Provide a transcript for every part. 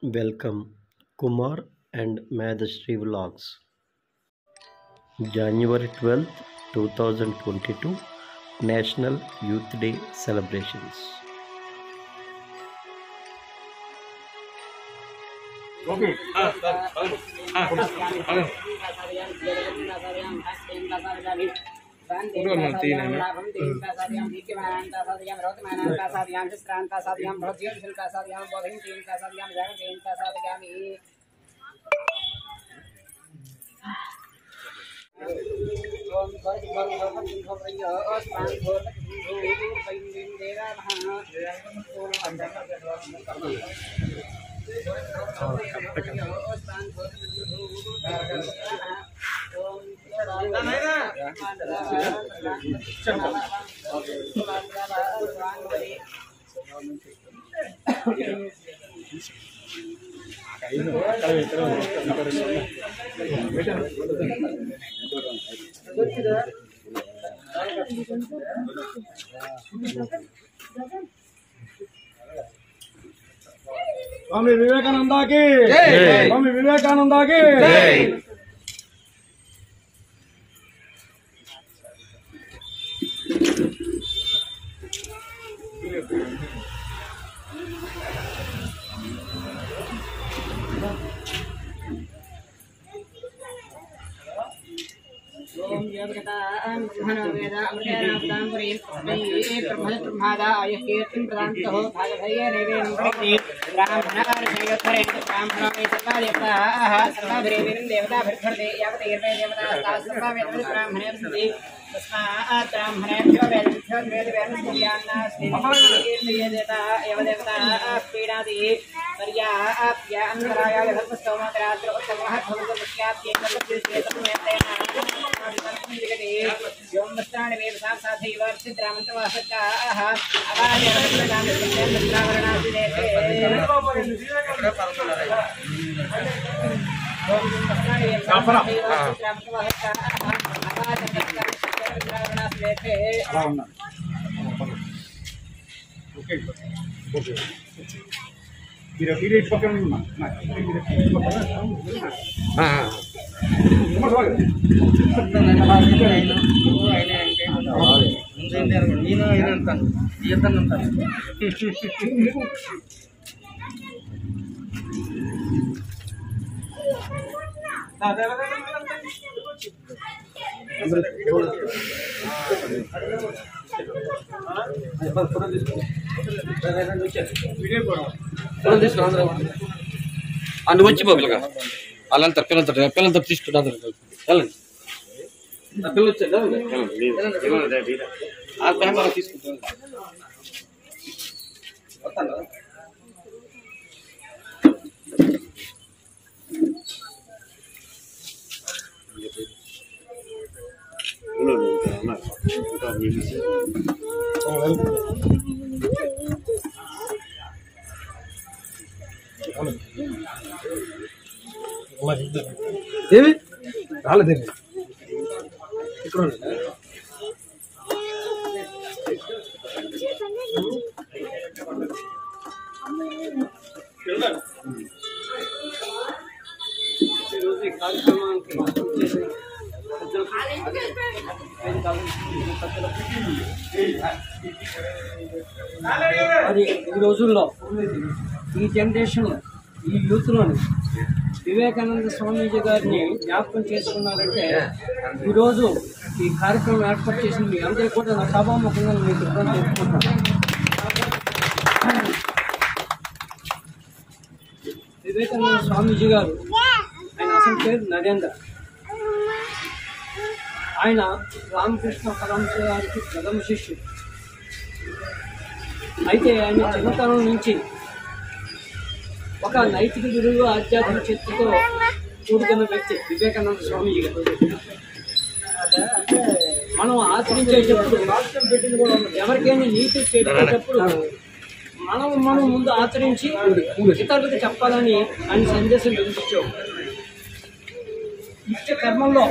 Welcome, Kumar and Madhushree Vlogs. January 12th, 2022 National Youth Day celebrations. Swami Vivekananda की स्वामी विवेकानंद की నువ్వు వచ్చి బాబులుగా వాళ్ళంతా పిల్లలంతా తీసుకుంటారు వెళ్ళండి పిల్లలు వచ్చారు ఆ పేపర్ తీసుకుంటారు ఏమి రాలేదండి ఇక్కడ అది ఈ రోజుల్లో ఈ జనరేషన్ ఈ యూత్లోని వివేకానంద స్వామీజీ గారిని జ్ఞాపకం చేసుకున్నారంటే ఈరోజు ఈ కార్యక్రమం ఏర్పాటు చేసిన మీ అందరికీ కూడా నా సభాముఖంగా మీకు తెలుసుకుంటాను. వివేకానంద స్వామీజీ గారు ఆయన అసలు పేరు నరేంద్ర. ఆయన రామకృష్ణ పరమహంస గారికి ప్రథమ శిష్యుడు. అయితే ఆయన చిన్నతనం నుంచి ఒక నైతిక విలువ ఆధ్యాత్మిక శక్తితో కూడుకున్న వ్యక్తి వివేకానంద స్వామీజీ గారు. మనం ఆచరించేటప్పుడు ఎవరికైనా నీతి చేసేటప్పుడు మనం ముందు ఆచరించి ఇతరులకు చెప్పాలని ఆయన సందేశం ఇచ్చావు. నిత్య కర్మంలో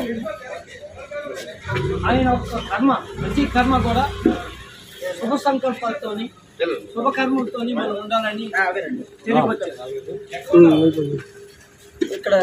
ఆయన ఒక కర్మ, ప్రతి కర్మ కూడా శుభ సంకల్పాలతోని శుభకర్మలతో మనం ఉండాలని తెలియవచ్చారు. ఇక్కడ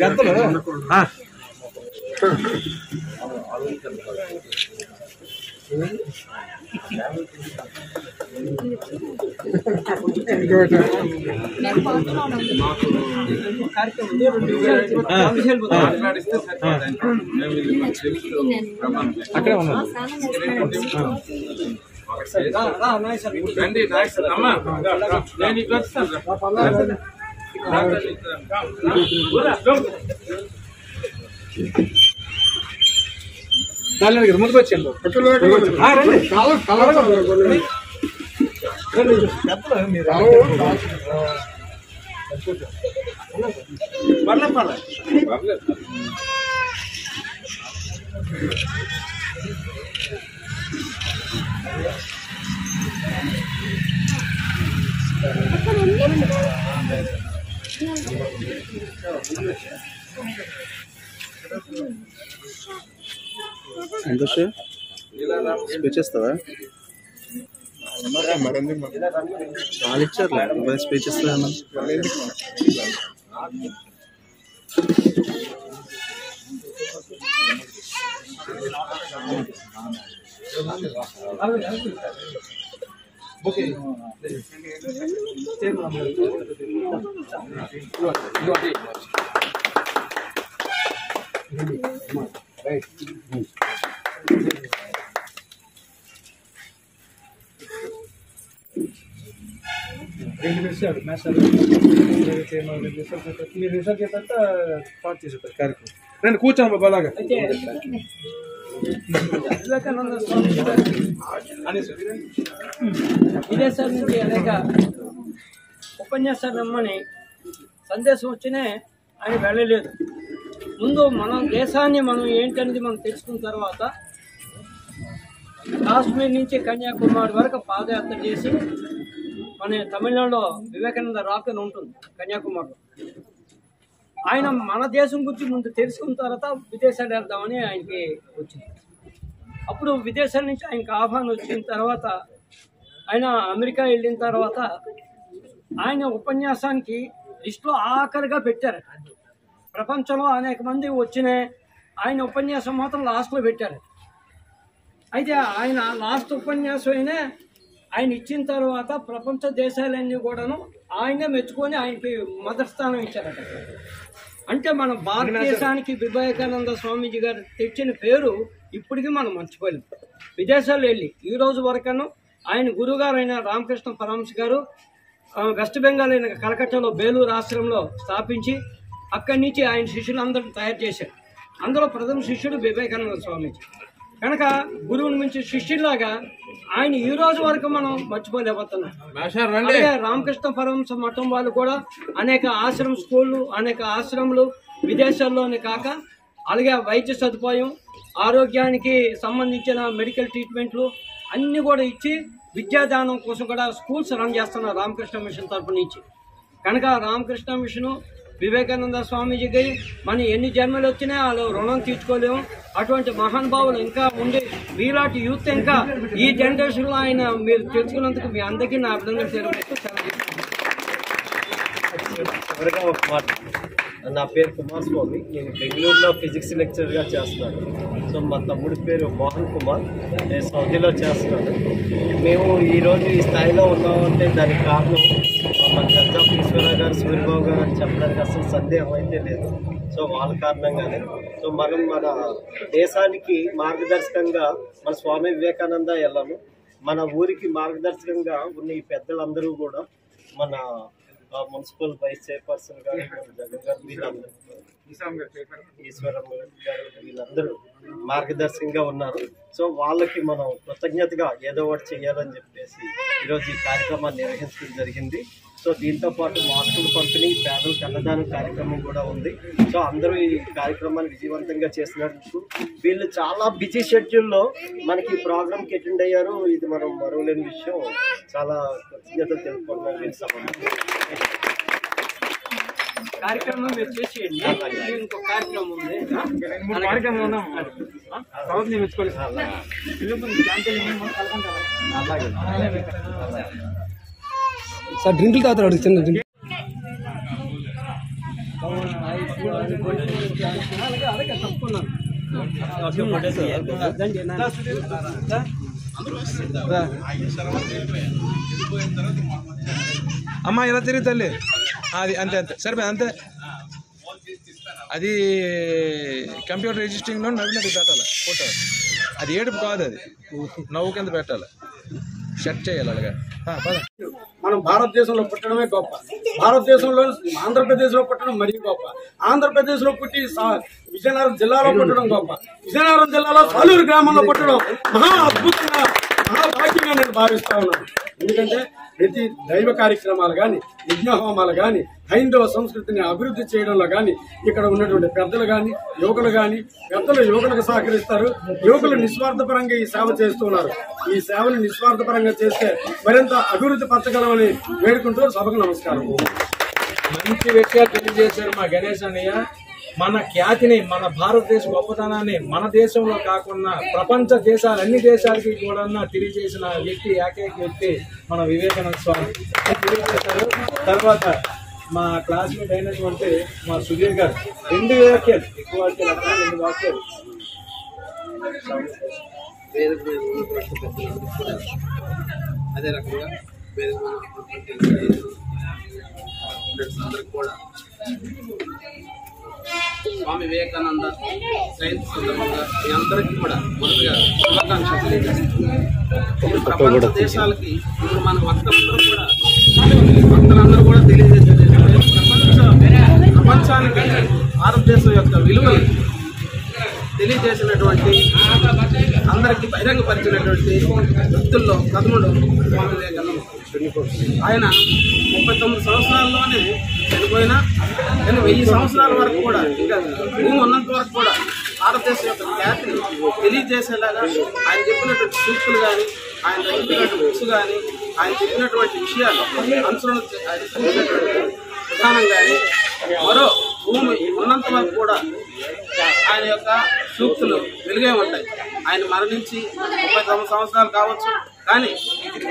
అక్కడే ఉన్నాను. ముందుకు వచ్చాను. ఎంత స్పీచ్ ఇస్తావా? వాళ్ళు ఇచ్చారులే స్పీచ్ ఇస్తా. మీరు రిసల్ట్ చెప్పంటే స్టార్ట్ చేసేస్తారు కార్యక్రమం. రండి కూర్చోండి బాగా. వివేకానంద స్వామి విదేశాల నుంచి అనేక ఉపన్యాసాలు రమ్మని సందేశం వచ్చినే ఆయన వెళ్ళలేదు. ముందు మన దేశాన్ని మనం ఏంటనేది మనం తెలుసుకున్న తర్వాత కాశ్మీర్ నుంచి కన్యాకుమారి వరకు పాదయాత్ర చేసి మన తమిళనాడులో వివేకానంద రాక్ అని ఉంటుంది కన్యాకుమారిలో. ఆయన మన దేశం గురించి ముందు తెలుసుకున్న తర్వాత విదేశాలు వెళ్దామని ఆయనకి వచ్చింది. అప్పుడు విదేశాల నుంచి ఆయనకి ఆహ్వానం వచ్చిన తర్వాత ఆయన అమెరికా వెళ్ళిన తర్వాత ఆయన ఉపన్యాసానికి లిస్టులో ఆఖరిగా పెట్టారు. ప్రపంచంలో అనేక మంది వచ్చిన ఆయన ఉపన్యాసం మాత్రం లాస్ట్లో పెట్టారు. అయితే ఆయన లాస్ట్ ఉపన్యాసం అయినా ఆయన ఇచ్చిన తర్వాత ప్రపంచ దేశాలన్నీ కూడాను ఆయనే మెచ్చుకొని ఆయనకి మొదటి స్థానం ఇచ్చారట. అంటే మన భారతదేశానికి వివేకానంద స్వామీజీ గారు తెచ్చిన పేరు ఇప్పటికీ మనం మర్చిపోలేం. విదేశాల్లో వెళ్ళి ఈ రోజు వరకను ఆయన గురువుగారు అయిన రామకృష్ణ పరమహంస గారు వెస్ట్ బెంగాల్ అయిన కలకట్టాలో బేలూరు ఆశ్రమంలో స్థాపించి అక్కడి నుంచి ఆయన శిష్యులందరినీ తయారు చేశారు. అందులో ప్రథమ శిష్యుడు వివేకానంద స్వామీజీ. కనుక గురువుని మించి శిష్యులాగా ఆయన ఈ రోజు వరకు మనం మర్చిపోలేకపోతున్నాం. అలాగే రామకృష్ణ పరమహంస మఠం వాళ్ళు కూడా అనేక ఆశ్రమ స్కూళ్ళు, అనేక ఆశ్రమాలు విదేశాల్లోనే కాక అలాగే వైద్య సదుపాయం, ఆరోగ్యానికి సంబంధించిన మెడికల్ ట్రీట్మెంట్లు అన్నీ కూడా ఇచ్చి విద్యాదానం కోసం కూడా స్కూల్స్ రన్ చేస్తున్నారు రామకృష్ణ మిషన్ తరఫు నుంచి. కనుక రామకృష్ణ మిషను వివేకానంద స్వామీజీకి మన ఎన్ని జన్మలు వచ్చినా వాళ్ళు రుణం తీర్చుకోలేము. అటువంటి మహానుభావులు ఇంకా ఉండి మీలాంటి యూత్ ఇంకా ఈ జనరేషన్లో ఆయన మీరు తెలుసుకున్నందుకు మీ అందరికీ నా అభినందనలు తెలుపుతూ చివరిగా ఒక మాట. నా పేరు కుమార్ స్వామి. నేను బెంగళూరులో ఫిజిక్స్ లెక్చరర్గా చేస్తున్నాను. సో మా తమ్ముడి పేరు మోహన్ కుమార్. నేను సౌదీలో చేస్తున్నాను. మేము ఈరోజు ఈ స్థాయిలో ఉన్నామంటే దానికి కారణం మన గంజాపు ఈశ్వరరావు గారు, సూర్యబాబు గారు అని చెప్పడానికి అసలు సందేహం అయితే లేదు. సో వాళ్ళ కారణంగానే సో మనం మన దేశానికి మార్గదర్శకంగా మన స్వామి వివేకానంద వెళ్ళాము. మన ఊరికి మార్గదర్శకంగా ఉన్న ఈ పెద్దలందరూ కూడా మన మున్సిపల్ వైస్ చైర్పర్సన్ గారు, జగన్ గారు, వీళ్ళందరూ ఈశ్వరం గారు వీళ్ళందరూ మార్గదర్శకంగా ఉన్నారు. సో వాళ్ళకి మనం కృతజ్ఞతగా ఏదో ఒకటి చేయాలని చెప్పేసి ఈరోజు ఈ కార్యక్రమాన్ని నిర్వహించడం జరిగింది. సో దీంతో పాటు మాస్కుల పంపిణీ, పేదలకు అన్నదానం కార్యక్రమం కూడా ఉంది. సో అందరూ ఈ కార్యక్రమాన్ని విజయవంతంగా చేసినందుకు వీళ్ళు చాలా బిజీ షెడ్యూల్లో మనకి ఈ ప్రోగ్రామ్కి అటెండ్ అయ్యారు. ఇది మనం మరువలేని విషయం. చాలా కృతజ్ఞతలు తెలుపుకుంటున్నాం. కార్యక్రమం మీరు చేసేయండి. ఇంకో కార్యక్రమం ఉంది. సార్ డ్రింకులు తాగుతారు అడుగుతున్న డ్రింక్ అలాగే తప్పుకున్నాను. అమ్మా ఇలా తిరిగి తల్లి అది అంతే అంతే సరిపోయి అంతే. అది కంప్యూటర్ రిజిస్టరింగ్లో నవ్వినట్టు పెట్టాలి ఫోటో. అది ఏడుపు కాదు, అది నవ్వు కింద పెట్టాలి. సెట్ చేయాలి అలాగా. మనం భారతదేశంలో పుట్టడమే గొప్ప. భారతదేశంలో ఆంధ్రప్రదేశ్లో పుట్టడం మరీ గొప్ప. ఆంధ్రప్రదేశ్లో పుట్టి విజయనగరం జిల్లాలో పుట్టడం గొప్ప. విజయనగరం జిల్లాలో సాలూరు గ్రామంలో పుట్టడం మహా అద్భుతంగా, మహాభాగ్యంగా నేను భావిస్తా ఉన్నాను. ఎందుకంటే ప్రతి దైవ కార్యక్రమాలు కానీ, యజ్ఞహోమాలు కానీ, హైందవ సంస్కృతిని అభివృద్ధి చేయడంలో కానీ ఇక్కడ ఉన్నటువంటి పెద్దలు కానీ, యువకులు కానీ, పెద్దలు యువకులకు సహకరిస్తారు. యువకులు నిస్వార్థపరంగా ఈ సేవ చేస్తున్నారు. ఈ సేవను నిస్వార్థపరంగా చేస్తే మరింత అభివృద్ధి పరచగలమని వేడుకుంటూ సభకు నమస్కారం. మంచి విషయాలు తెలియజేశారు మా గణేష్ అన్నయ్య. మన ఖ్యాతిని, మన భారతదేశ గొప్పతనాన్ని మన దేశంలో కాకుండా ప్రపంచ దేశాలు, అన్ని దేశాలకి కూడా తెలియజేసిన వ్యక్తి, ఏకైక వ్యక్తి మన వివేకానంద స్వామి తెలియజేశారు. తర్వాత మా క్లాస్మేట్ అయినటువంటి మా సుధీర్ గారు 2 వ్యాఖ్యలు, ఎక్కువ వాక్యాలు అక్కడ 2 వాక్యాలు. అదే రకంగా అందరికి కూడా స్వామి వివేకానంద జయంతి సందర్భంగా మీ అందరికీ కూడా మొదటిగా శుభాకాంక్షలు తెలియజేస్తున్నారు. ప్రపంచ దేశాలకి ఇప్పుడు మన భక్తులందరూ కూడా తెలియజేసేది ప్రపంచానికి భారతదేశం యొక్క విలువలు తెలియజేసినటువంటి, అందరికీ బహిరంగపరిచినటువంటి వ్యక్తుల్లో ప్రథముడు స్వామి వివేకానంద. ఆయన 39 సంవత్సరాల్లోనే చనిపోయినా కానీ 1000 సంవత్సరాల వరకు కూడా, ఇంకా భూమి ఉన్నంత వరకు కూడా భారతదేశం యొక్క ఖ్యాతిని తెలియజేసేలాగా ఆయన చెప్పినటువంటి సూక్తులు కానీ, ఆయన చెప్పినటువంటి బుక్స్ కానీ, ఆయన చెప్పినటువంటి విషయాలు అనుసరణ, ఆయన చెప్పినటువంటి విధానం కానీ, మరో భూమి ఉన్నంత వరకు కూడా ఆయన యొక్క సూక్తులు వెలుగే ఉంటాయి. ఆయన మరణించి 39 సంవత్సరాలు కావచ్చు, కానీ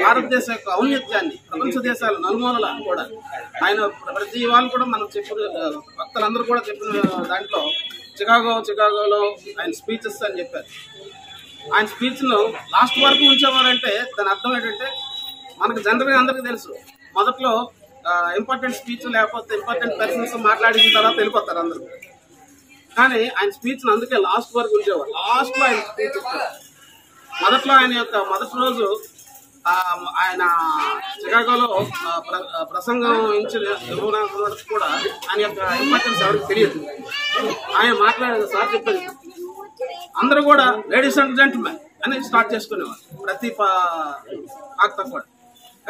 భారతదేశం యొక్క ఔన్నత్యాన్ని ప్రపంచ దేశాల నలుమూలల కూడా ఆయన ప్రతి వాళ్ళు కూడా మనం భక్తులందరూ కూడా చెప్పిన దాంట్లో చికాగోలో ఆయన స్పీచెస్ అని చెప్పారు. ఆయన స్పీచ్ను లాస్ట్ వరకు ఉంచేవారంటే దాని అర్థం ఏంటంటే, మనకు జనరల్గా అందరికీ తెలుసు, మొదట్లో ఇంపార్టెంట్ స్పీచ్ లేకపోతే ఇంపార్టెంట్ పర్సన్స్ మాట్లాడిన తర్వాత వెళ్ళిపోతారు అందరూ. కానీ ఆయన స్పీచ్ను అందుకే లాస్ట్ వరకు ఉంచేవారు. లాస్ట్లో ఆయన స్పీచ్ ఇస్తారు. మొదట్లో ఆయన యొక్క మొదటి రోజు ఆయన చికాగోలో ప్రసంగం ఇవ్వడానికి కూడా ఆయన యొక్క ఇంపార్టెన్స్ ఎవరికి తెలియదు. ఆయన మాట్లాడే సార్ చెప్పేది అందరూ కూడా లేడీస్ అండ్ జెంటిల్మెన్ అని స్టార్ట్ చేసుకునేవారు ప్రతి ఆక్త కూడా.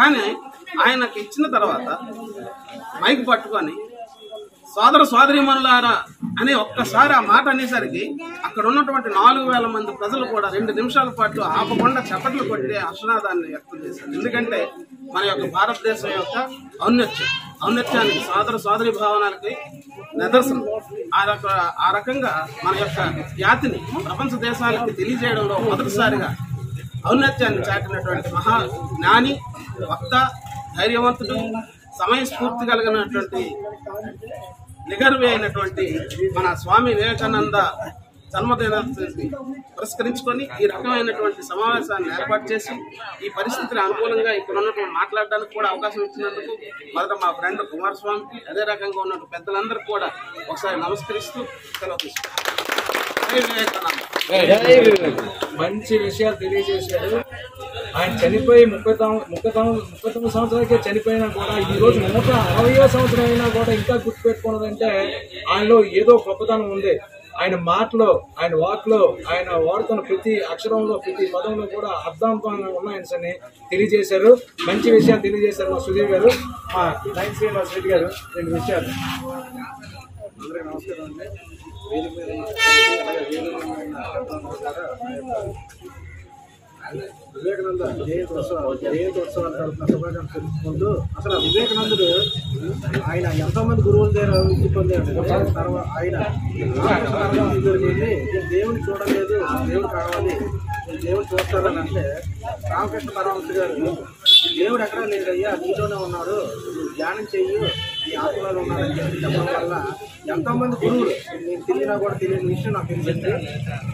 కానీ ఆయనకి ఇచ్చిన తర్వాత మైక్ పట్టుకొని సోదర సోదరీమణులారా అని ఒక్కసారి ఆ మాట అనేసరికి అక్కడ ఉన్నటువంటి 4000 మంది ప్రజలు కూడా 2 నిమిషాల పాటు ఆపకుండా చప్పట్లు కొట్టి హర్షనాదాన్ని వ్యక్తం చేశారు. ఎందుకంటే మన యొక్క భారతదేశం యొక్క ఔన్నత్యానికి, సోదర సోదరి భావనలకి నిదర్శనం. ఆ రకంగా మన యొక్క ఖ్యాతిని ప్రపంచ దేశాలకి తెలియజేయడంలో మొదటిసారిగా ఔన్నత్యాన్ని చాటినటువంటి మహా జ్ఞాని, వక్త, ధైర్యవంతుడు, సమయస్ఫూర్తి కలిగినటువంటి నిగర్వి అయినటువంటి మన స్వామి వివేకానంద జన్మదినాన్ని పురస్కరించుకొని ఈ రకమైనటువంటి సమావేశాన్ని ఏర్పాటు చేసి ఈ పరిస్థితిని అనుకూలంగా ఇక్కడ ఉన్నటువంటి మాట్లాడడానికి కూడా అవకాశం ఇచ్చినందుకు మొదట మా ఫ్రెండ్ కుమారస్వామికి, అదే రకంగా ఉన్న పెద్దలందరికీ కూడా ఒకసారి నమస్కరిస్తూ సెలవు తీసుకుంటాం. మంచి విషయాలు తెలియజేశారు. ఆయన చనిపోయి 39 సంవత్సరాలకే చనిపోయినా కూడా ఈ రోజు 160వ సంవత్సరం అయినా కూడా ఇంకా గుర్తుపెట్టుకున్నదంటే ఆయనలో ఏదో గొప్పతనం ఉంది. ఆయన మాటలో, ఆయన వాక్లో, ఆయన వాడుతున్న ప్రతి అక్షరంలో, ప్రతి పదంలో కూడా అర్థాంతంగా ఉన్నాయని తెలియజేశారు. మంచి విషయాలు తెలియజేశారు మా సుధీర్ గారు. మా లైన్ శ్రీనివాస్ రెడ్డి గారు 2 విషయాలు. అందరికీ నమస్కారం అండి. వేదిక మీద వివేకానంద జయంతోత్సవాలు జరుపుతున్న శుభాకాంక్షలు తెలుసుకుంటూ, అసలు వివేకానందుడు ఆయన ఎంతోమంది గురువుల దగ్గర విద్య పొందాడు. తర్వాత ఆయన జరిగింది, దేవుని చూడలేదు, దేవుడు కావాలి, దేవుడు చూస్తారని అంటే రామకృష్ణ పరమహంస గారు దేవుడు ఎక్కడా లేదయ్యా, నీలోనే ఉన్నాడు, ధ్యానం చెయ్యి, ఈ ఆత్మలో ఉన్నాడని చెప్పి చెప్పడం వల్ల ఎంతోమంది గురువులు నేను తెలియనా కూడా తెలియని విషయం నాకు తెలిసింది.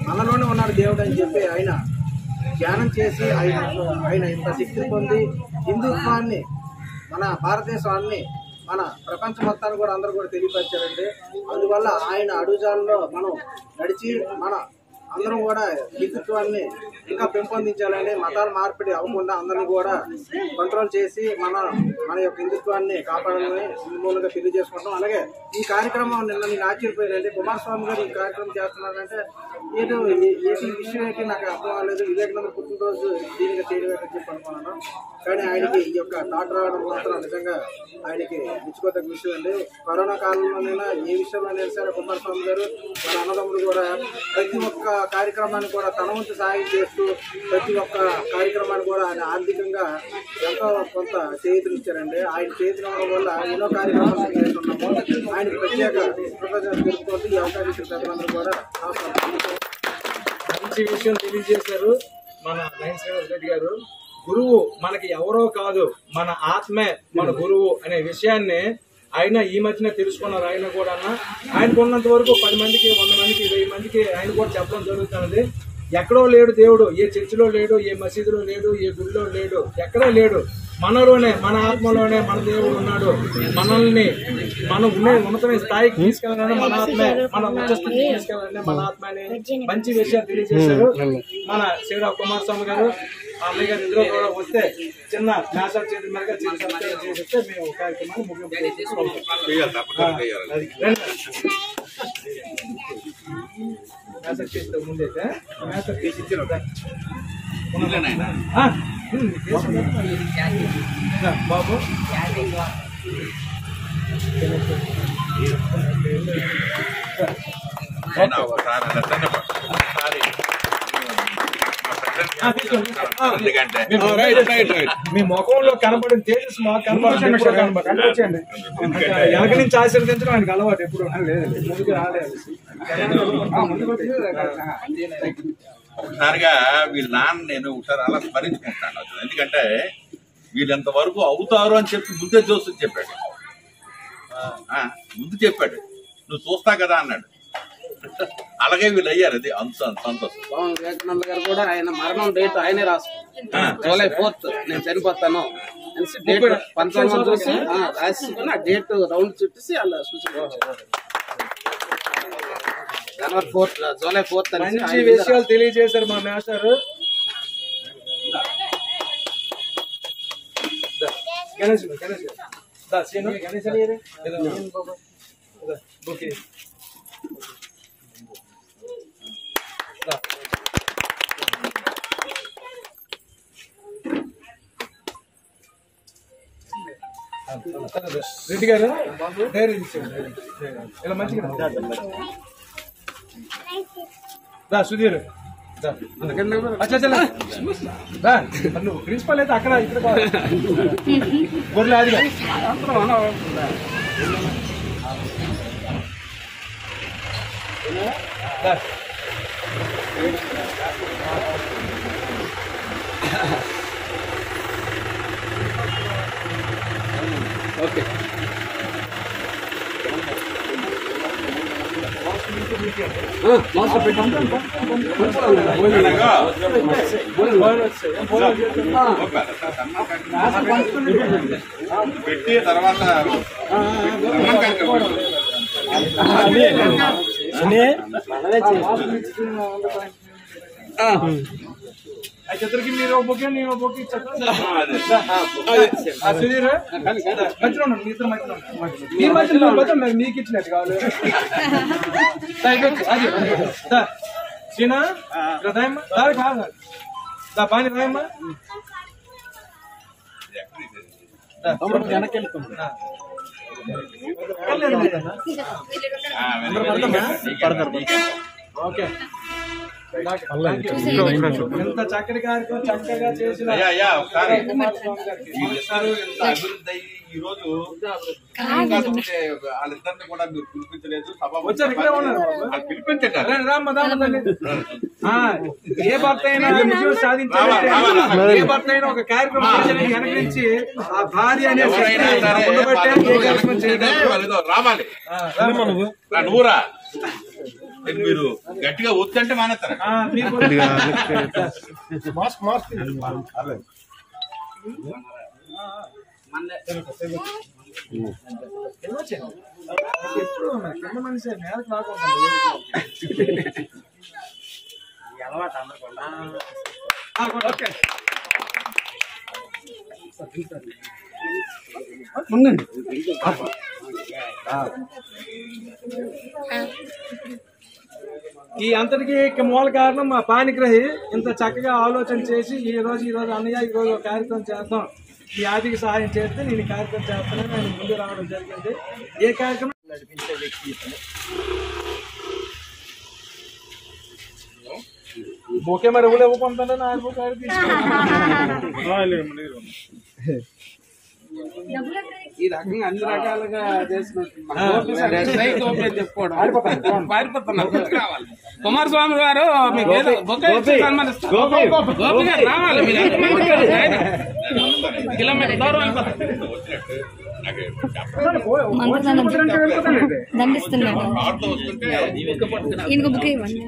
మనలోనే ఉన్నాడు దేవుడు అని చెప్పి ఆయన ధ్యానం చేసి ఆయన ఇంత శక్తిని పొంది హిందుత్వాన్ని, మన భారతదేశాన్ని, మన ప్రపంచం మొత్తాన్ని కూడా అందరూ కూడా తెలియపరిచారండి. అందువల్ల ఆయన అడుగుజాలలో మనం నడిచి మన అందరం కూడా హిందుత్వాన్ని ఇంకా పెంపొందించాలని, మతాల మార్పిడి అవ్వకుండా అందరినీ కూడా కంట్రోల్ చేసి మన యొక్క హిందుత్వాన్ని కాపాడాలని మూలంగా తెలియజేసుకుంటాం. అలాగే ఈ కార్యక్రమం నిన్న నేను ఆశ్చర్యపోయానండి. కుమారస్వామి గారు ఈ కార్యక్రమం చేస్తున్నారంటే ఏదో ఏది విషయం ఏంటి నాకు అర్థం అవ్వలేదు. వివేకానంద పుట్టినరోజు దీనిగా చేయలేదని చెప్పి అనుకున్నాను. కానీ ఆయనకి ఈ యొక్క థాట్ రావడం మాత్రం నిజంగా ఆయనకి మెచ్చుకోదగ్గ విషయం అండి. కరోనా కాలంలోనైనా ఏ విషయంలోనైనా సరే కుమారస్వామి గారు వాళ్ళ అన్నదమ్ములు కూడా ప్రతి ఒక్క కార్యక్రమాన్ని కూడా తన వంతు సాయం చేస్తూ ప్రతి ఒక్క కార్యక్రమాన్ని కూడా ఆయన ఆర్థికంగా ఎంతో కొంత చేతులిచ్చారండి. ఆయన చేతులవడం వల్ల ఎన్నో కార్యక్రమాలు చేస్తున్నాము. ఆయనకి ప్రత్యేక కృతజ్ఞతలు తెలుపుకుంటూ ఈ అవకాశం ఇచ్చిన ప్రజలందరూ కూడా మంచి విషయం తెలియజేశారు మన లైన్ శ్రీనివాస్ రెడ్డి గారు. గురువు మనకి ఎవరో కాదు, మన ఆత్మే మన గురువు అనే విషయాన్ని ఆయన ఈ మధ్యన తెలుసుకున్నారు. ఆయన కూడా ఆయనకు ఉన్నంత వరకు 10 మందికి, 100 మందికి, 1000 మందికి ఆయన కూడా చెప్పడం జరుగుతున్నది. ఎక్కడో లేడు దేవుడు, ఏ చర్చిలో లేడు, ఏ మసీదులో లేడు, ఏ గుడిలో లేడు, ఎక్కడో లేడు. మనలోనే, మన ఆత్మలోనే మన దేవుడు ఉన్నాడు. మనల్ని మనం ఉన్నతమైన స్థాయికి తీసుకెళ్ళాలని మన ఆత్మే, మన ఉచ్చ స్థితికి తీసుకెళ్ళాలని మన ఆత్మని మంచి విషయాలు తెలియజేశారు మన శివరావు కుమారస్వామి గారు. ఆ అమ్మాయి గారు ఇందులో కూడా వస్తే చిన్న మ్యాసాజ్ చేతి మీద చేస్తే మేము కార్యక్రమాన్ని ముగింపు మ్యాసాజ్ చేస్తే ముందైతే మ్యాసాజ్ చేసి బాబు మీ ముఖంలో కనబడిన తేజస్ మాకు కనబడండి. వెనక నుంచి ఆశీర్వదించడం ఆయనకు అలవాటు ఎప్పుడు లేదు, ముందుకు రాలేదు. ఒకసారిగా వీళ్ళ నాన్న నేను ఒకసారి అలా స్మరించుకుంటాను. ఎందుకంటే వీళ్ళు ఎంతవరకు అవుతారు అని చెప్పి ముందే చూస్తూ చెప్పాడు. ముందు చెప్పాడు, నువ్వు చూస్తా కదా అన్నాడు. అలాగే వీళ్ళు అయ్యారు. అది అంత సంతోషం. స్వామి వివేకానంద గారు కూడా ఆయన మరణం డేట్ ఆయనే రాసుకున్నారు. జూలై 4th నేను చనిపోతాను డేట్ 19 చూసి రాసుకుని ఆ డేట్ రౌండ్ చుట్టేసి అలా సూచన జనవరి 4th జూలై 4th మంచి విషయాలు తెలియజేశారు మా మాస్టర్. గణేష్ గణేష్ ఓకే రెడ్డి గారు డైరీ ఇలా మంచిగా సుధీర్ నువ్వు ప్రిన్సిపల్ అయితే అక్కడ ఇక్కడ గొర్రెలు అది ఓకే పెట్టి తర్వాత అయితే ఇద్దరికి మీరు బొకే నేను బొకే ఇచ్చాను సుధీర్ మధ్యలో ఉండండి, మీ ఇద్దరు మధ్యలో ఉండండి. మీ మధ్యలో పోతే మీకు ఇచ్చినట్టు కావాలి. అది సీనా దయమ్మా దారి కాదు దా పాని రాయమ్మా వెనక్కి వెళ్తున్నా ఓకే ఎంత చక్కటి కార్యక్రమం చక్కగా చేసిన అభివృద్ధి ఈ రోజు వాళ్ళిద్దరిని కూడా మీరు పిలిపించలేదు వచ్చారు ఇక్కడే ఉన్నారు పిలిపించారు. ఏ భర్త అయినా విజయం సాధించాలి, ఏ భర్త అయినా ఒక కార్యక్రమం వెనకరించి ఆ భార్య అనే రావాలి నువ్వురా మీరు గట్టిగా వద్దంటే మానేస్తారా? కింద మనిషి నేలకు రాకుండా ఉండండి. ఈ అంతటికి మూల కారణం మా పానిగ్రహి ఇంత చక్కగా ఆలోచన చేసి ఈ రోజు అన్నయ్య ఈ రోజు ఒక కార్యక్రమం చేద్దాం, ఈ ఆర్థిక సహాయం చేస్తే నేను ఈ కార్యక్రమం చేస్తానని ఆయన ముందు రావడం జరిగింది. ఏ కార్యక్రమం నడిపించే వ్యక్తి ఇతను. బొకే మరి ఎవరు ఇవ్వకుంటానని ఆయన ఈ రకంగా అన్ని రకాలుగా రావాలి. కుమారస్వామి గారు మీకు రావాలి, కిలోమీటర్ దూరం దండిస్తున్నాడు. ఈయనకు బుక్ ఇవ్వండి.